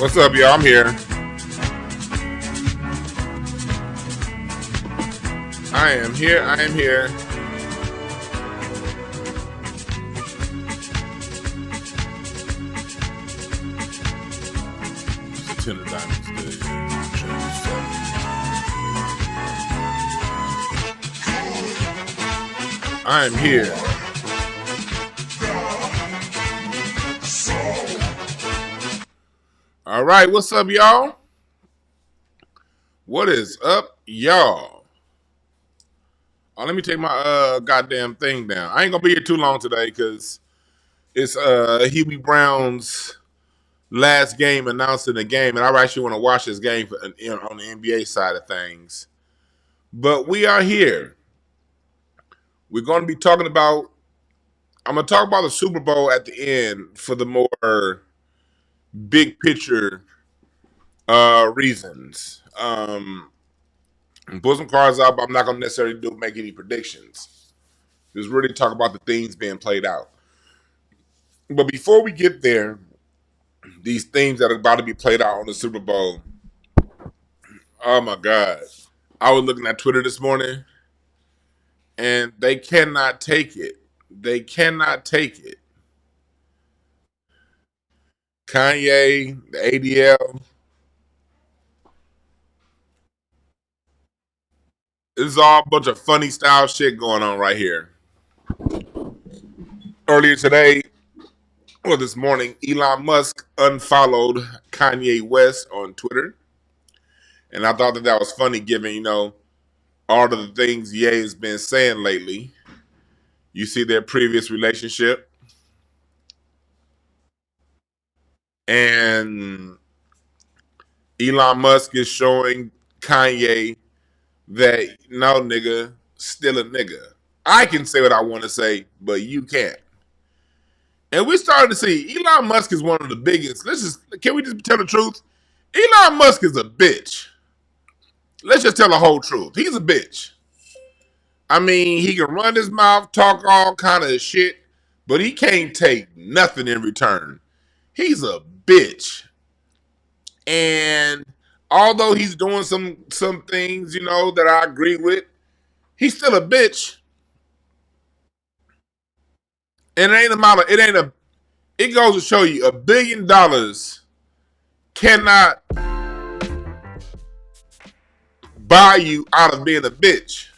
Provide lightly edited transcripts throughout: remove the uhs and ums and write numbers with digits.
What's up, y'all? I'm here. I am here. I am here. Tender Diamonds Day. I am here. All right, what's up, y'all? What is up, y'all? Oh, let me take my goddamn thing down. I ain't gonna be here too long today because it's Huey Brown's last game announced in the game, and I actually want to watch this game on the NBA side of things. But we are here. We're going to be talking about. I'm going to talk about the Super Bowl at the end for the more big picture reasons. Put some cards up. I'm not going to necessarily make any predictions. Just really talk about the things being played out. But before we get there, these things that are about to be played out on the Super Bowl. Oh my God. I was looking at Twitter this morning and they cannot take it. They cannot take it. Kanye, the ADL. This is all a bunch of funny style shit going on right here. Earlier today, or this morning, Elon Musk unfollowed Kanye West on Twitter. And I thought that was funny given, all of the things Ye has been saying lately. You see their previous relationship. And Elon Musk is showing Kanye that, no, nigga, still a nigga. I can say what I want to say, but you can't. And we started to see Elon Musk is one of the biggest. Can we just tell the truth? Elon Musk is a bitch. Let's just tell the whole truth. He's a bitch. I mean, he can run his mouth, talk all kind of shit, but he can't take nothing in return. He's a bitch. And although he's doing some things, that I agree with, he's still a bitch. And it goes to show you $1 billion cannot buy you out of being a bitch.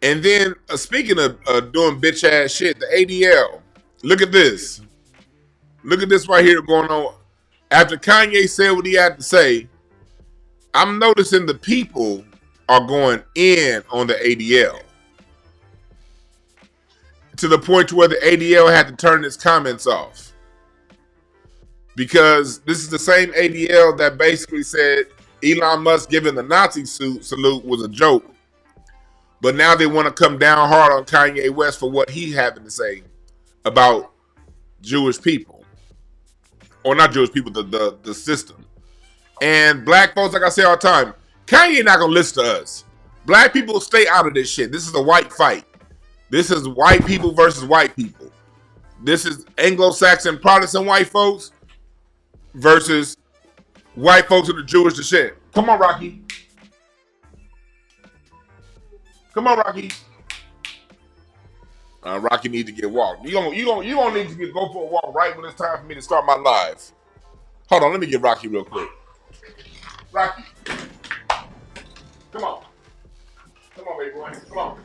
And then, speaking of doing bitch ass shit, the ADL. Look at this. Look at this right here going on. After Kanye said what he had to say, I'm noticing the people are going in on the ADL. To the point where the ADL had to turn its comments off. Because this is the same ADL that basically said Elon Musk giving the Nazi salute was a joke. But now they want to come down hard on Kanye West for what he having to say about Jewish people. Or not Jewish people, the system. And black folks, like I say all the time, Kanye not going to listen to us. Black people stay out of this shit. This is a white fight. This is white people versus white people. This is Anglo-Saxon Protestant white folks versus white folks in the Jewish descent. Come on, Rocky. Come on, Rocky. Rocky needs to get walked. You gonna need to go for a walk right when it's time for me to start my live. Hold on, let me get Rocky real quick. Rocky, come on, baby boy, come on.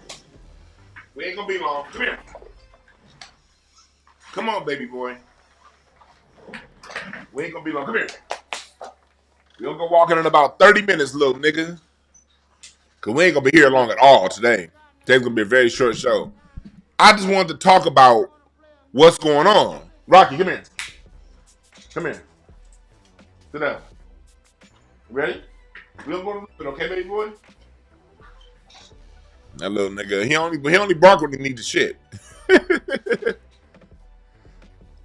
We ain't gonna be long. Come here. Come on, baby boy. We ain't gonna be long. Come here. We'll go walking in about 30 minutes, little nigga. Because we ain't going to be here long at all today. Today's going to be a very short show. I just wanted to talk about what's going on. Rocky, come here. Come here. Sit down. Ready? We'll go to the okay, baby boy? That little nigga, he only bark when he needs the shit.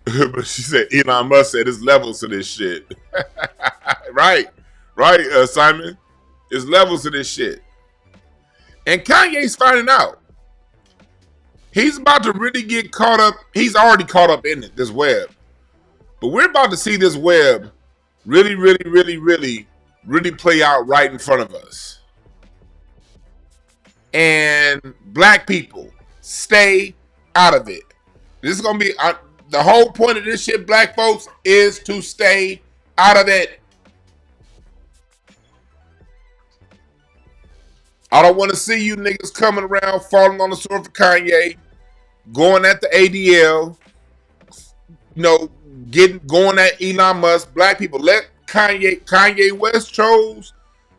But she said Elon Musk said there's levels to this shit. Right, Simon. There's levels to this shit. And Kanye's finding out. He's about to really get caught up. He's already caught up in it, this web. But we're about to see this web really, really, really, really, really play out right in front of us. And black people, stay out of it. This is going to be the whole point of this shit, black folks, is to stay out of it. I don't want to see you niggas coming around falling on the sword for Kanye, going at the ADL, going at Elon Musk. Black people, let Kanye West chose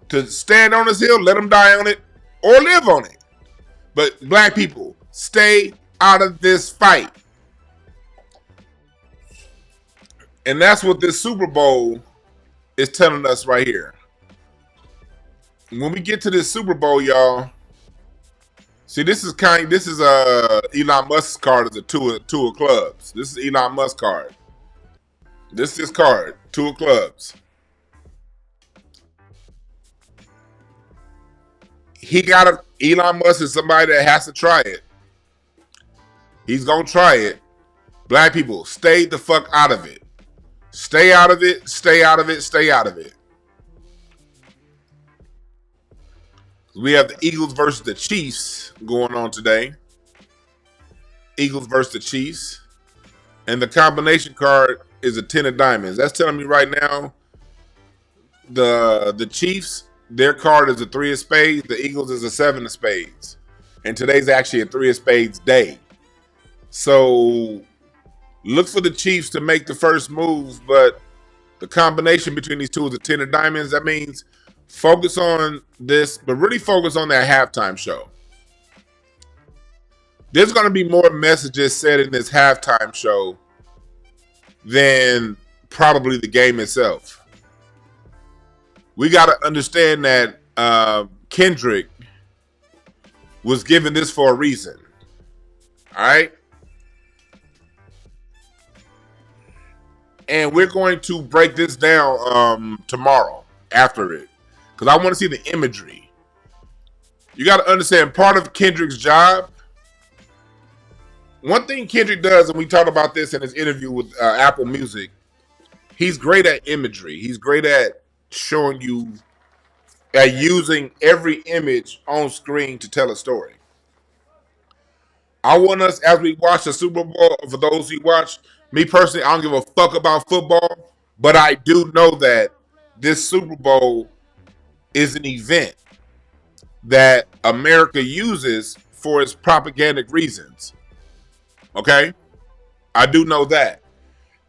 to stand on his hill, let him die on it or live on it. But black people, stay out of this fight. And that's what this Super Bowl is telling us right here. When we get to this Super Bowl, y'all, see, this is Elon Musk's card as a two of clubs. This is Elon Musk's card. This is his card, two of clubs. Elon Musk is somebody that has to try it. He's gonna try it. Black people, stay the fuck out of it. Stay out of it, stay out of it, stay out of it. We have the Eagles versus the Chiefs going on today. Eagles versus the Chiefs. And the combination card is a 10 of diamonds. That's telling me right now, the Chiefs, their card is a 3 of spades. The Eagles is a 7 of spades. And today's actually a 3 of spades day. So look for the Chiefs to make the first move, but the combination between these two is a 10 of diamonds. That means focus on this, but really focus on that halftime show. There's going to be more messages said in this halftime show than probably the game itself. We got to understand that Kendrick was given this for a reason. All right? And we're going to break this down tomorrow after it, because I want to see the imagery. You got to understand, part of Kendrick's job, one thing Kendrick does, and we talked about this in his interview with Apple Music, he's great at imagery. He's great at showing you, at using every image on screen to tell a story. I want us, as we watch the Super Bowl, for those who watch, me personally, I don't give a fuck about football, but I do know that this Super Bowl is an event that America uses for its propagandic reasons. Okay? I do know that.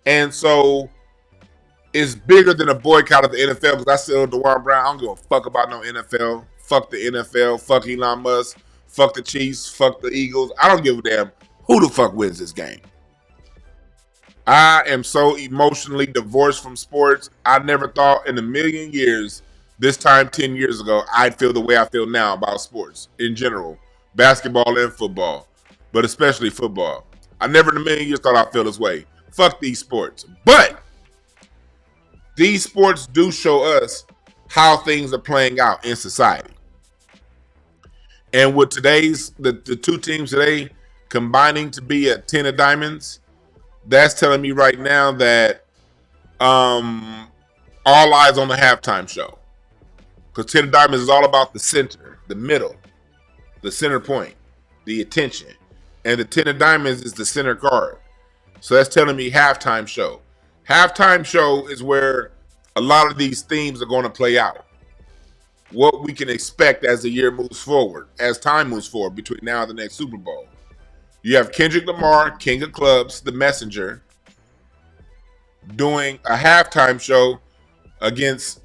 And so it's bigger than a boycott of the NFL, because I still DeJuan Brown. I don't give a fuck about no NFL. Fuck the NFL. Fuck Elon Musk. Fuck the Chiefs. Fuck the Eagles. I don't give a damn who the fuck wins this game. I am so emotionally divorced from sports. I never thought in a million years, this time 10 years ago, I'd feel the way I feel now about sports in general. Basketball and football, but especially football. I never in a million years thought I'd feel this way. Fuck these sports. But these sports do show us how things are playing out in society. And with today's, the two teams today combining to be a 10 of diamonds, that's telling me right now that all eyes on the halftime show. Because 10 of diamonds is all about the center, the middle, the center point, the attention. And the 10 of diamonds is the center card. So that's telling me halftime show. Halftime show is where a lot of these themes are going to play out. What we can expect as the year moves forward, as time moves forward between now and the next Super Bowl. You have Kendrick Lamar, King of Clubs, the Messenger, doing a halftime show against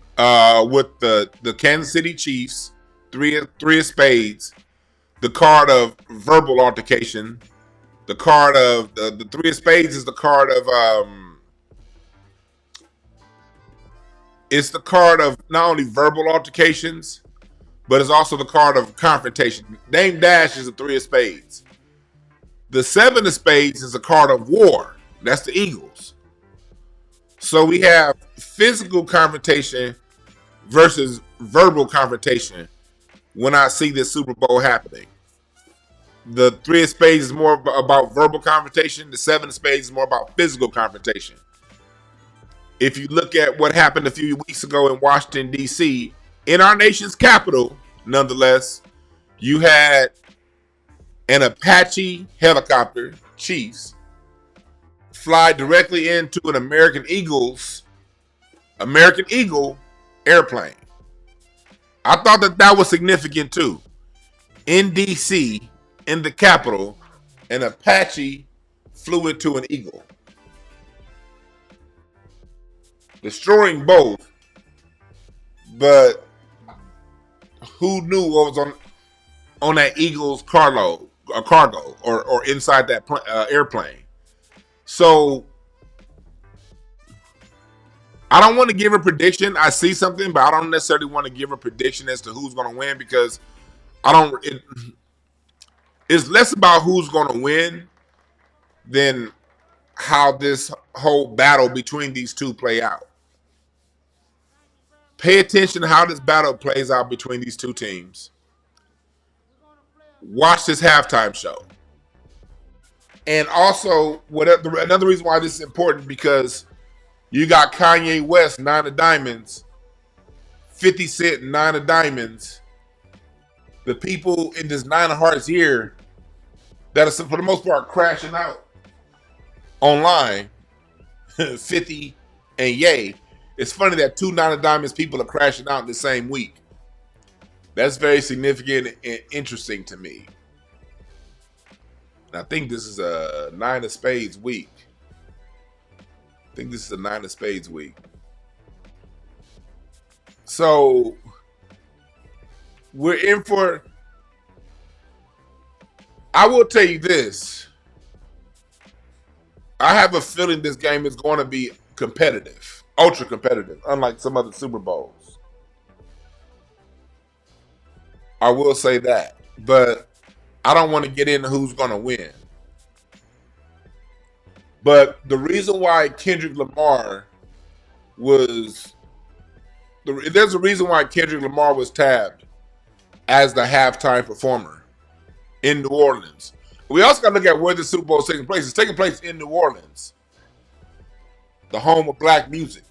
with the Kansas City Chiefs, three of spades, the card of verbal altercation, the card of the 3 of spades is the card of it's the card of not only verbal altercations, but it's also the card of confrontation. Dame Dash is a 3 of spades. The 7 of spades is a card of war. That's the Eagles. So we have physical confrontation versus verbal confrontation when I see this Super Bowl happening. The three of spades is more about verbal confrontation. The seven of spades is more about physical confrontation. If you look at what happened a few weeks ago in Washington, D.C., in our nation's capital, nonetheless, you had an Apache helicopter, Chiefs, fly directly into an American Eagle airplane. I thought that was significant too. In D.C., in the capital, an Apache flew into an Eagle, destroying both. But who knew what was on that Eagle's cargo or inside that airplane? So I don't want to give a prediction. I see something, but I don't necessarily want to give a prediction as to who's going to win, because it's less about who's going to win than how this whole battle between these two play out. Pay attention to how this battle plays out between these two teams. Watch this halftime show. And also, another reason why this is important, because you got Kanye West, 9 of diamonds, 50 Cent, 9 of diamonds. The people in this 9 of hearts here that are, for the most part, crashing out online, 50 and Ye. It's funny that 2 9 of diamonds people are crashing out in the same week. That's very significant and interesting to me. And I think this is a 9 of spades week. So we're in for, I will tell you this. I have a feeling this game is going to be competitive, ultra competitive, unlike some other Super Bowls. I will say that. But I don't want to get into who's going to win. But the reason why Kendrick Lamar was, there's a reason why Kendrick Lamar was tabbed as the halftime performer in New Orleans. We also got to look at where the Super Bowl is taking place. It's taking place in New Orleans, the home of black music.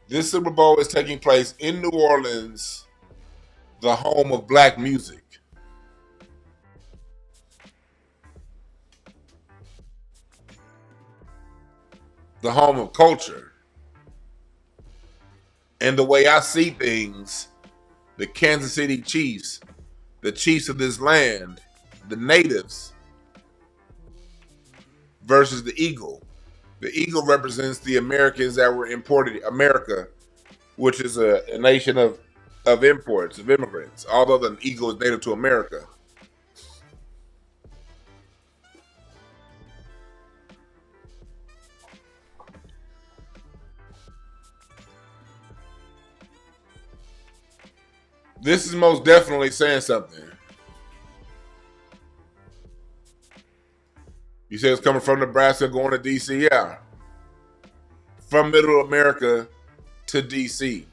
This Super Bowl is taking place in New Orleans, the home of black music. The home of culture. And the way I see things, the Kansas City Chiefs, the Chiefs of this land, the natives, versus the Eagle. The Eagle represents the Americans that were imported, America, which is a nation of imports, of immigrants, although the Eagle is native to America. This is most definitely saying something. You say it's coming from Nebraska going to D.C.? Yeah. From Middle America to D.C.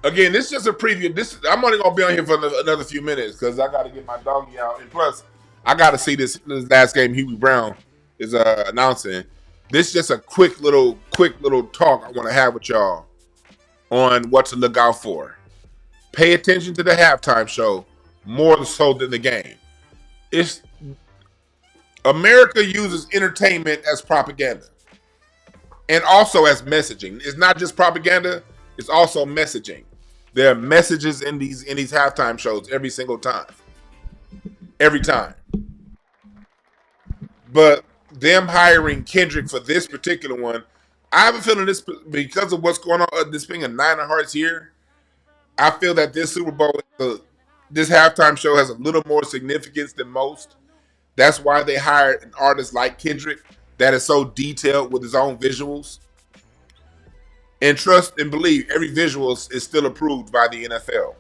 Again, this is just a preview. I'm only going to be on here for another few minutes because I got to get my doggy out. And plus, I got to see this last game Huey Brown is announcing. This is just a quick little talk I want to have with y'all on what to look out for. Pay attention to the halftime show more so than the game. America uses entertainment as propaganda and also as messaging. It's not just propaganda, it's also messaging. There are messages in these halftime shows every single time. Every time. But them hiring Kendrick for this particular one, I have a feeling this, because of what's going on, this being a 9 of hearts here, I feel that this Super Bowl, this halftime show has a little more significance than most. That's why they hired an artist like Kendrick that is so detailed with his own visuals. And trust and believe, every visual is still approved by the NFL.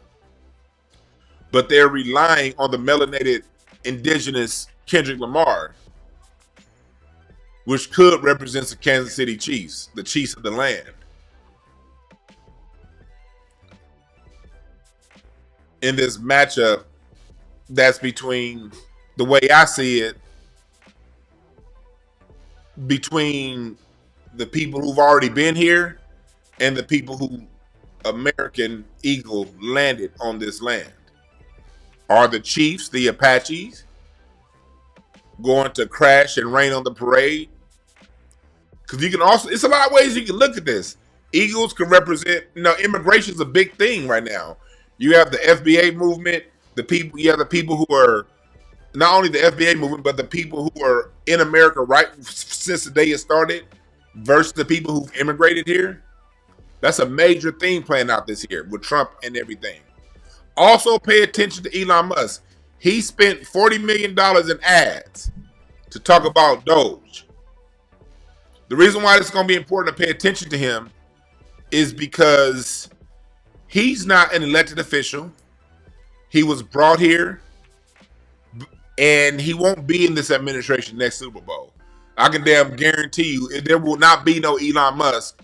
But they're relying on the melanated indigenous Kendrick Lamar, which could represent the Kansas City Chiefs, the Chiefs of the land. in this matchup that's between, the way I see it, between the people who've already been here and the people who American Eagle landed on this land. Are the Chiefs, the Apaches, going to crash and rain on the parade? Because you can also, it's a lot of ways you can look at this. Eagles can represent, immigration is a big thing right now. You have the FBA movement, you have the people who are, not only the FBA movement, but the people who are in America right since the day it started versus the people who've immigrated here. That's a major thing playing out this year with Trump and everything. Also pay attention to Elon Musk. He spent $40 million in ads to talk about Doge. The reason why it's going to be important to pay attention to him is because he's not an elected official. He was brought here, and he won't be in this administration next Super Bowl. I can damn guarantee you there will not be no Elon Musk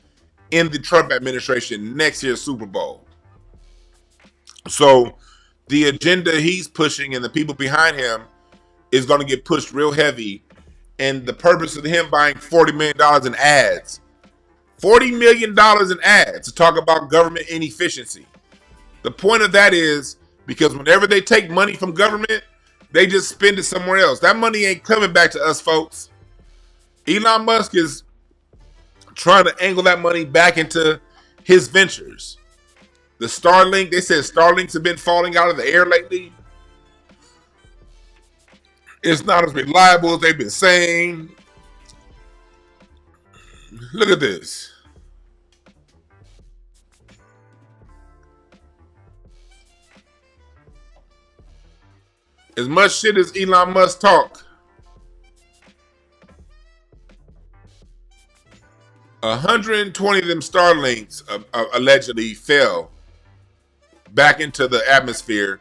in the Trump administration next year's Super Bowl. So the agenda he's pushing and the people behind him is going to get pushed real heavy. And the purpose of him buying $40 million in ads, $40 million in ads to talk about government inefficiency. The point of that is because whenever they take money from government, they just spend it somewhere else. That money ain't coming back to us, folks. Elon Musk is trying to angle that money back into his ventures. The Starlink, they said Starlinks have been falling out of the air lately. It's not as reliable as they've been saying. Look at this. As much shit as Elon Musk talk, 120 of them Starlinks allegedly fell back into the atmosphere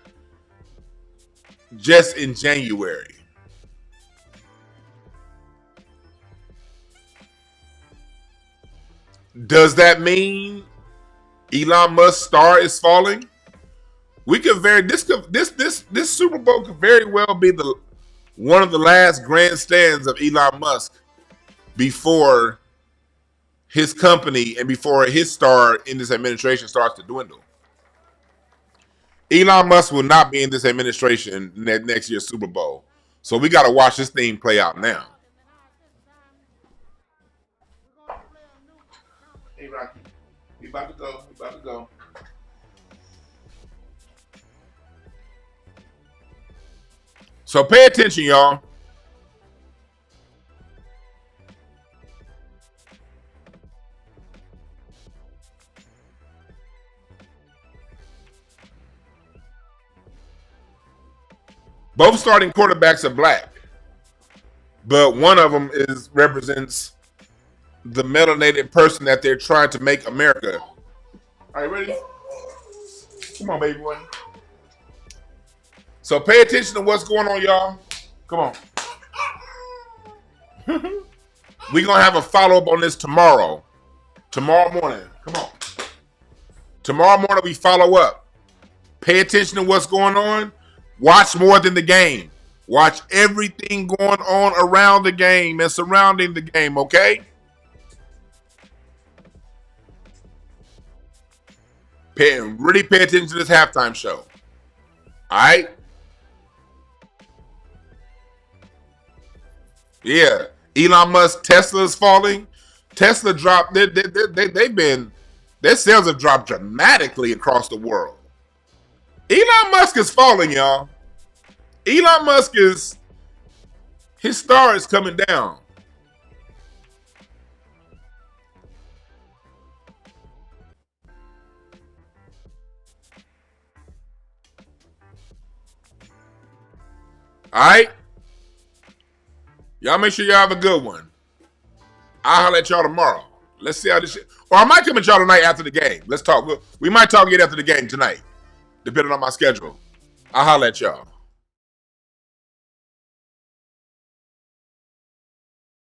just in January. Does that mean Elon Musk's star is falling? We could this Super Bowl could very well be one of the last grandstands of Elon Musk before his company and before his star in this administration starts to dwindle. Elon Musk will not be in this administration next year's Super Bowl. So we got to watch this thing play out now. Hey, Rocky. We about to go. So pay attention, y'all. Both starting quarterbacks are black, but one of them represents the melanated person that they're trying to make America. Are you ready? Come on, baby boy. So pay attention to what's going on, y'all. Come on. We're going to have a follow-up on this tomorrow. Tomorrow morning. Come on. Tomorrow morning we follow up. Pay attention to what's going on. Watch more than the game. Watch everything going on around the game and surrounding the game, okay? Really pay attention to this halftime show. All right? Yeah. Elon Musk, Tesla's falling. Tesla dropped, their sales have dropped dramatically across the world. Elon Musk is falling, y'all. Elon Musk his star is coming down. All right? Y'all make sure y'all have a good one. I'll holler at y'all tomorrow. Let's see how this shit. Or I might come at y'all tonight after the game. Let's talk. We might talk again after the game tonight, depending on my schedule. I'll holler at y'all.